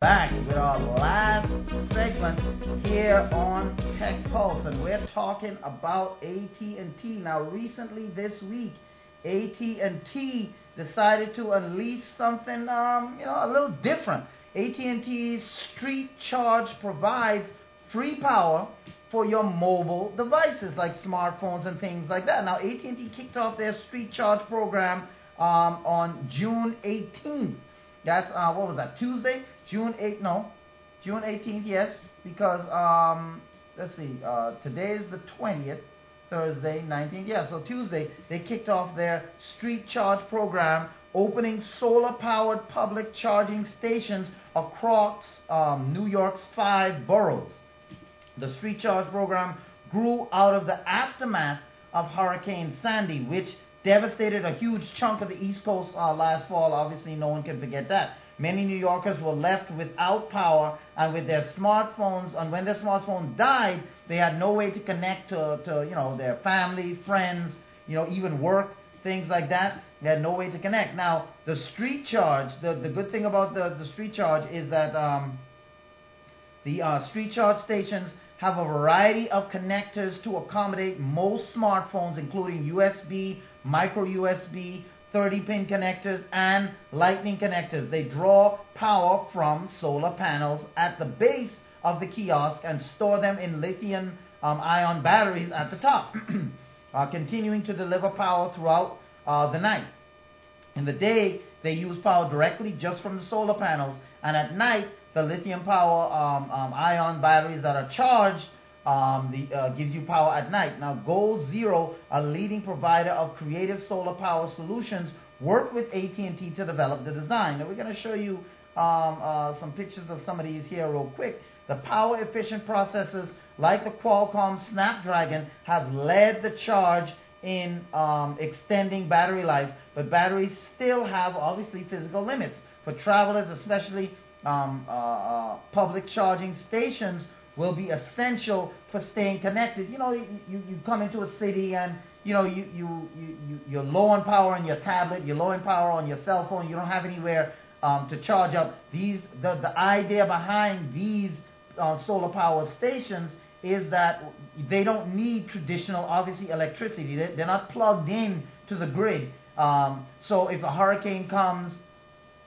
Back with our last segment here on Tech Pulse, and we're talking about AT&T. Now, recently this week, AT&T decided to unleash something, a little different. AT&T's Street Charge provides free power for your mobile devices like smartphones and things like that. Now, AT&T kicked off their Street Charge program on June 18th. That's, what was that, Tuesday? June 8th, no, June 18th, yes, because, let's see, today is the 20th, Thursday, 19th, yeah, so Tuesday, they kicked off their Street Charge program, opening solar-powered public charging stations across New York's 5 boroughs. The Street Charge program grew out of the aftermath of Hurricane Sandy, which devastated a huge chunk of the East Coast last fall. Obviously, no one can forget that. Many New Yorkers were left without power and with their smartphones, and when their smartphones died, they had no way to connect to their family, friends, even work, things like that. They had no way to connect. Now, the Street Charge, the good thing about the Street Charge is that the Street Charge stations have a variety of connectors to accommodate most smartphones, including USB, micro USB, 30-pin connectors, and lightning connectors. They draw power from solar panels at the base of the kiosk and store them in lithium-ion batteries at the top, continuing to deliver power throughout the night. In the day, they use power directly just from the solar panels, and at night, the lithium power ion batteries that are charged gives you power at night. Now, Goal Zero, a leading provider of creative solar power solutions, worked with AT&T to develop the design. Now, we're going to show you some pictures of some of these here real quick. The power-efficient processors like the Qualcomm Snapdragon have led the charge in extending battery life, but batteries still have, obviously, physical limits. For travelers, especially public charging stations will be essential for staying connected. You come into a city and you're low on power on your tablet, you're low on power on your cell phone, you don't have anywhere to charge up. The idea behind these solar power stations is that they don't need traditional, obviously, electricity. They're not plugged in to the grid. So if a hurricane comes,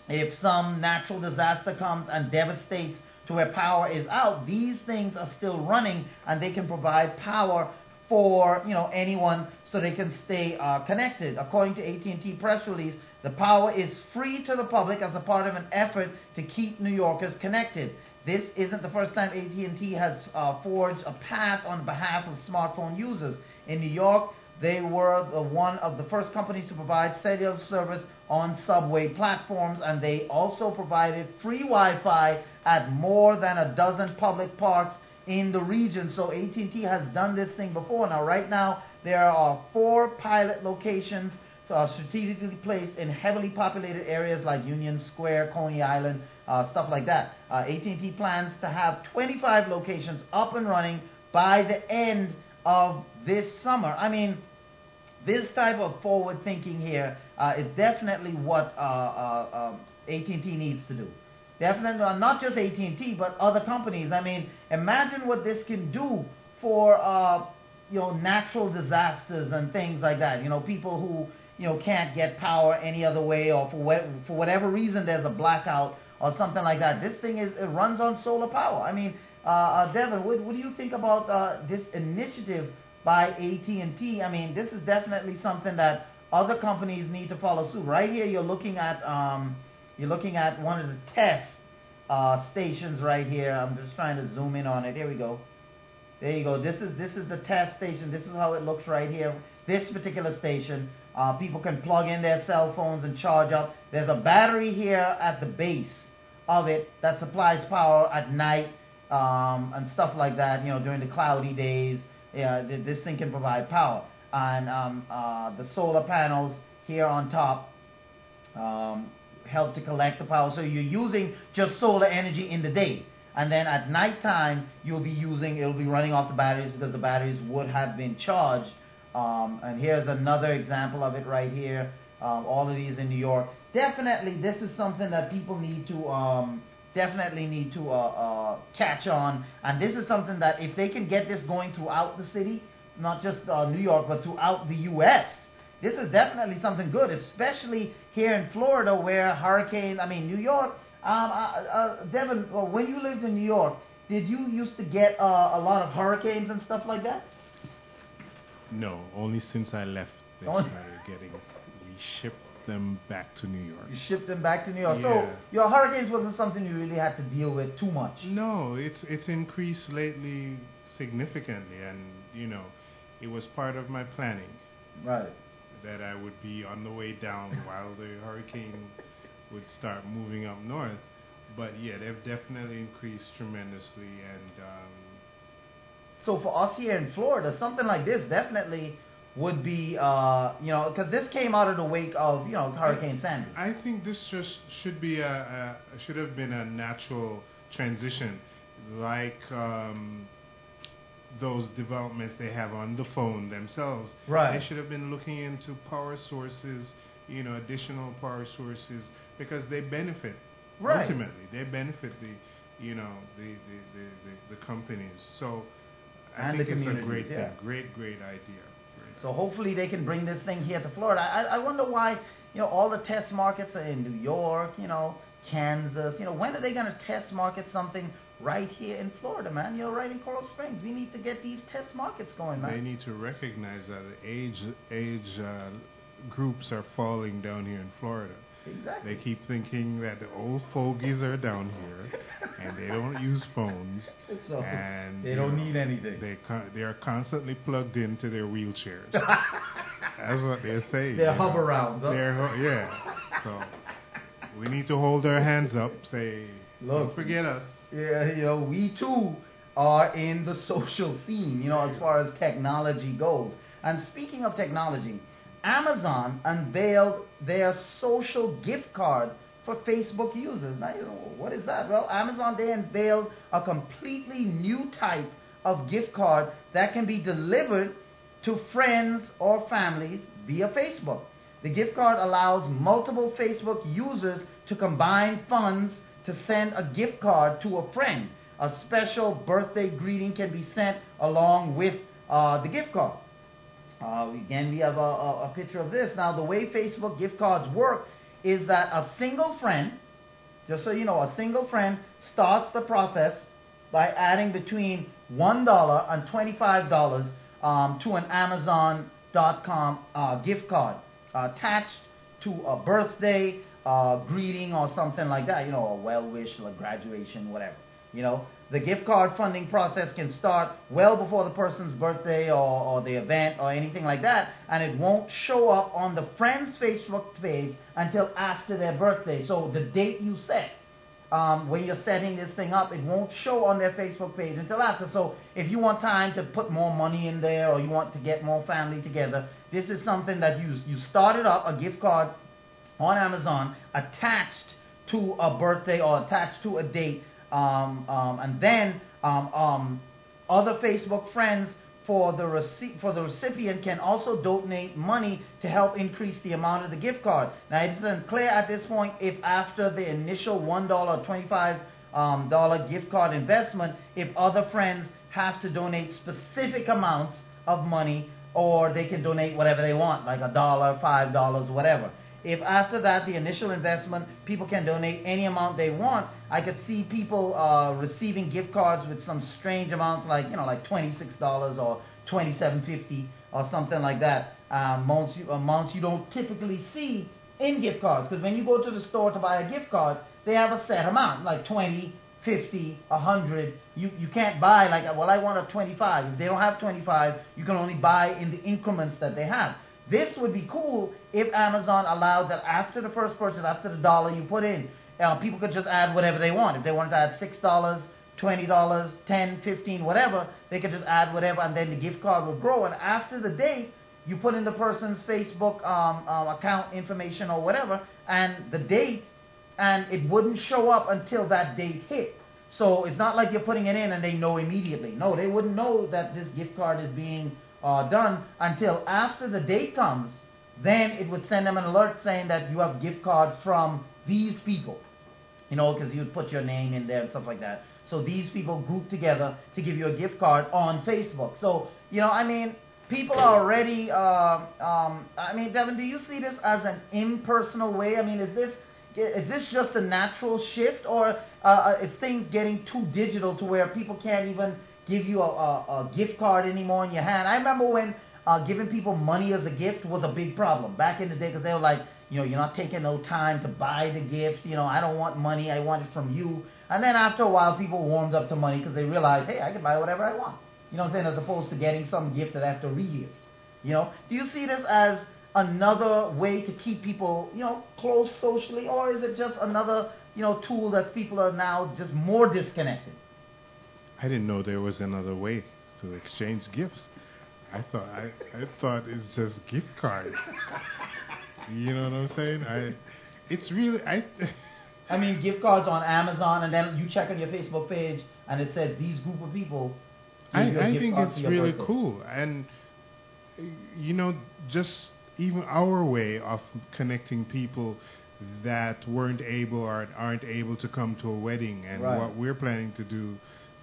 if some natural disaster comes and devastates to where power is out, these things are still running and they can provide power for anyone so they can stay connected. According to AT&T press release, the power is free to the public as a part of an effort to keep New Yorkers connected. This isn't the first time AT&T has forged a path on behalf of smartphone users. In New York, they were one of the first companies to provide cellular service on subway platforms, and they also provided free Wi-Fi at more than a dozen public parks in the region. So AT&T has done this thing before. Now, right now, there are 4 pilot locations strategically placed in heavily populated areas like Union Square, Coney Island, stuff like that. AT&T plans to have 25 locations up and running by the end of this summer. I mean, this type of forward thinking here is definitely what AT&T needs to do. Definitely, not just AT&T, but other companies. I mean, imagine what this can do for natural disasters and things like that. People who can't get power any other way, or for whatever reason there's a blackout or something like that. This thing it runs on solar power. I mean, Devin, what do you think about this initiative by AT&T? I mean, this is definitely something that other companies need to follow suit. Right here, you're looking at one of the test stations right here. I'm just trying to zoom in on it. Here we go. There you go. This is the test station. This is how it looks right here. This particular station, people can plug in their cell phones and charge up. There's a battery here at the base of it that supplies power at night and stuff like that. During the cloudy days, this thing can provide power. And the solar panels here on top help to collect the power. So you're using just solar energy in the day. And then at nighttime, it'll be running off the batteries because the batteries would have been charged. And here's another example of it right here. All of these in New York. Definitely, this is something that people need to definitely need to catch on. And this is something that if they can get this going throughout the city, not just New York, but throughout the U.S., this is definitely something good, especially here in Florida where hurricanes, I mean, New York, Devin, when you lived in New York, did you used to get a lot of hurricanes and stuff like that? No, only since I left they started getting, we shipped them back to New York. You shipped them back to New York. Yeah. So your hurricanes wasn't something you really had to deal with too much. No, it's increased lately significantly, and you know, it was part of my planning. Right. That I would be on the way down while the hurricane would start moving up north. But yeah, they've definitely increased tremendously, and so for us here in Florida, something like this definitely would be, because this came out of the wake of, Hurricane Sandy. I think this just should have been a natural transition, like those developments they have on the phone themselves. Right. They should have been looking into power sources, additional power sources, because they benefit. Right. Ultimately, they benefit the companies. So I think it's a great thing, great idea. So hopefully they can bring this thing here to Florida. I wonder why, all the test markets are in New York, Kansas. When are they going to test market something right here in Florida, man? Right in Coral Springs. We need to get these test markets going, man. They need to recognize that the age groups are falling down here in Florida. Exactly. They keep thinking that the old fogies are down here, and they don't use phones, so and they don't need anything. They are constantly plugged into their wheelchairs. That's what they're saying. They're hover around. Yeah. So we need to hold our hands up, say, look, don't forget us. Yeah, we too are in the social scene, as far as technology goes. And speaking of technology, Amazon unveiled their social gift card for Facebook users. Now, what is that? Well, Amazon, they unveiled a completely new type of gift card that can be delivered to friends or family via Facebook. The gift card allows multiple Facebook users to combine funds to send a gift card to a friend. A special birthday greeting can be sent along with the gift card. Again, we have a picture of this. Now, the way Facebook gift cards work is that a single friend, just so you know, a single friend starts the process by adding between $1 and $25 to an Amazon.com gift card attached to a birthday greeting or something like that, a well-wish, like graduation, whatever. The gift card funding process can start well before the person's birthday or the event or anything like that, and it won't show up on the friend's Facebook page until after their birthday. So the date you set, when you're setting this thing up, it won't show on their Facebook page until after. So if you want time to put more money in there or you want to get more family together, this is something that you started up, a gift card on Amazon attached to a birthday or attached to a date. And then other Facebook friends for the recipient can also donate money to help increase the amount of the gift card. Now, it isn't clear at this point if after the initial $1 or $25 gift card investment, if other friends have to donate specific amounts of money, or they can donate whatever they want, like $1, $5, whatever. If after that, the initial investment, people can donate any amount they want, I could see people receiving gift cards with some strange amounts, like $26 or $27.50 or something like that. Amounts you don't typically see in gift cards, because when you go to the store to buy a gift card, they have a set amount, like 20, 50, 100. You can't buy like, well, I want a 25. If they don't have 25, you can only buy in the increments that they have. This would be cool if Amazon allows that after the first purchase, after the dollar you put in, people could just add whatever they want. If they wanted to add $6, $20, $10, $15, whatever, they could just add whatever, and then the gift card would grow. And after the date, you put in the person's Facebook account information or whatever, and the date, and it wouldn't show up until that date hit. So it's not like you're putting it in and they know immediately. No, they wouldn't know that this gift card is being done until after the date comes. Then it would send them an alert saying that you have gift cards from these people. you know, because you'd put your name in there and stuff like that. So these people group together to give you a gift card on Facebook. So, you know, I mean, people are already, I mean, Devin, do you see this as an impersonal way? I mean, is this just a natural shift, or is things getting too digital to where people can't even give you a gift card anymore in your hand? I remember when giving people money as a gift was a big problem back in the day, because they were like, you know, you're not taking no time to buy the gift. You know, I don't want money. I want it from you. And then after a while, people warmed up to money because they realized, hey, I can buy whatever I want. You know what I'm saying? As opposed to getting some gift that I have to re-give. You know, do you see this as another way to keep people, you know, close socially, or is it just another, you know, tool that people are now just more disconnected? I didn't know there was another way to exchange gifts. I thought it's just gift cards. You know what I'm saying? It's really I mean, gift cards on Amazon, and then you check on your Facebook page, and it says these group of people. I think it's really cool, and you know, just even our way of connecting people that weren't able or aren't able to come to a wedding, and what we're planning to do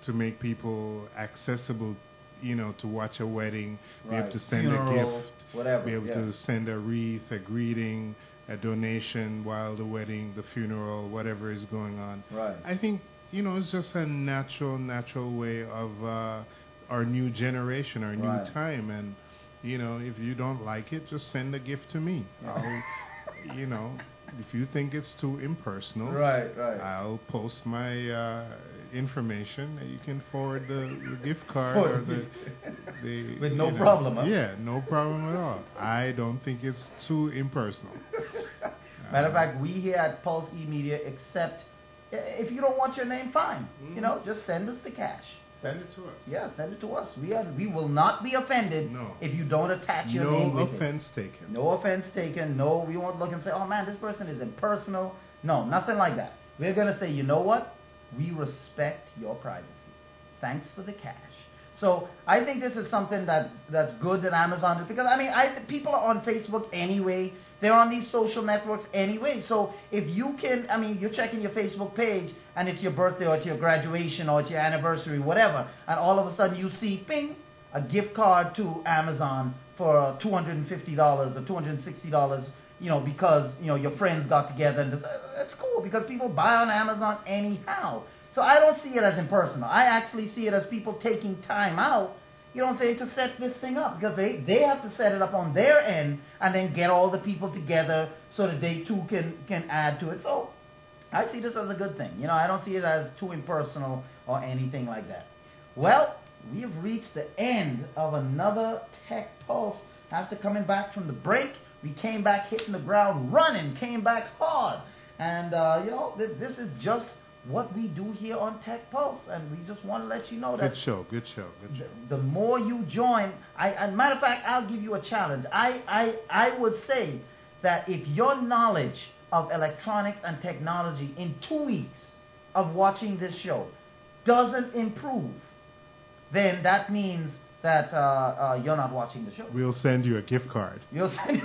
to make people accessible, you know, to watch a wedding, be able to send a gift, whatever, be able to send a wreath, a greeting, a donation while the wedding, the funeral, whatever is going on. Right. I think, you know, it's just a natural way of our new generation, our new time. And, you know, if you don't like it, just send a gift to me. I'll, you know, if you think it's too impersonal, I'll post my information. You can forward the gift card or the with no problem. Huh? Yeah, no problem at all. I don't think it's too impersonal. Matter of fact, we here at Pulse E-Media accept. If you don't want your name, fine. You know, just send us the cash. Send it to us. Yeah, send it to us. We will not be offended if you don't attach your name with it. No offense taken. No offense taken. No, we won't look and say, oh man, this person is impersonal. No, nothing like that. We're going to say, you know what? We respect your privacy. Thanks for the cash. So I think this is something that's good that Amazon is, because I mean, people are on Facebook anyway. They're on these social networks anyway. So if you can, I mean, you're checking your Facebook page and it's your birthday or it's your graduation or it's your anniversary, whatever, and all of a sudden you see, ping, a gift card to Amazon for $250 or $260, you know, because, you know, your friends got together. And that's cool because people buy on Amazon anyhow. So I don't see it as impersonal. I actually see it as people taking time out, you know what I'm saying, to set this thing up, because they have to set it up on their end and then get all the people together so that they too can add to it. So I see this as a good thing. You know, I don't see it as too impersonal or anything like that. Well, we have reached the end of another Tech Pulse. After coming back from the break, we came back hitting the ground running, came back hard. And, you know, this is just what we do here on Tech Pulse, and we just want to let you know that good show. The more you join, matter of fact, I'll give you a challenge. I would say that if your knowledge of electronics and technology in 2 weeks of watching this show doesn't improve, then that means that you're not watching the show. We'll send you a gift card. We'll send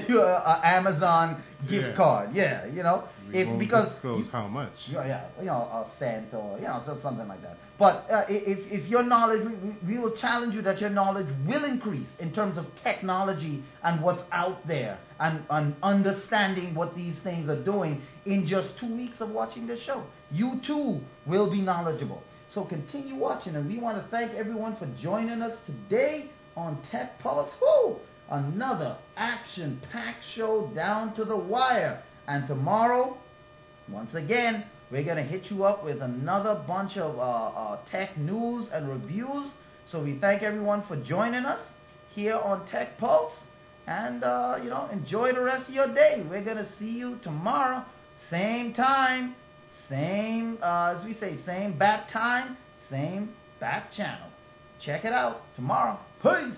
you a Amazon gift card. Yeah, you know. Because how much? Yeah, you know, a cent or, you know, something like that. But if your knowledge, we will challenge you that your knowledge will increase in terms of technology and what's out there and understanding what these things are doing in just 2 weeks of watching this show. You too will be knowledgeable. So continue watching, and we want to thank everyone for joining us today on Tech Pulse. Woo! Another action-packed show down to the wire. And tomorrow, once again, we're going to hit you up with another bunch of tech news and reviews. So we thank everyone for joining us here on Tech Pulse. And, you know, enjoy the rest of your day. We're going to see you tomorrow, same time, same, as we say, same bat time, same bat channel. Check it out tomorrow. Peace.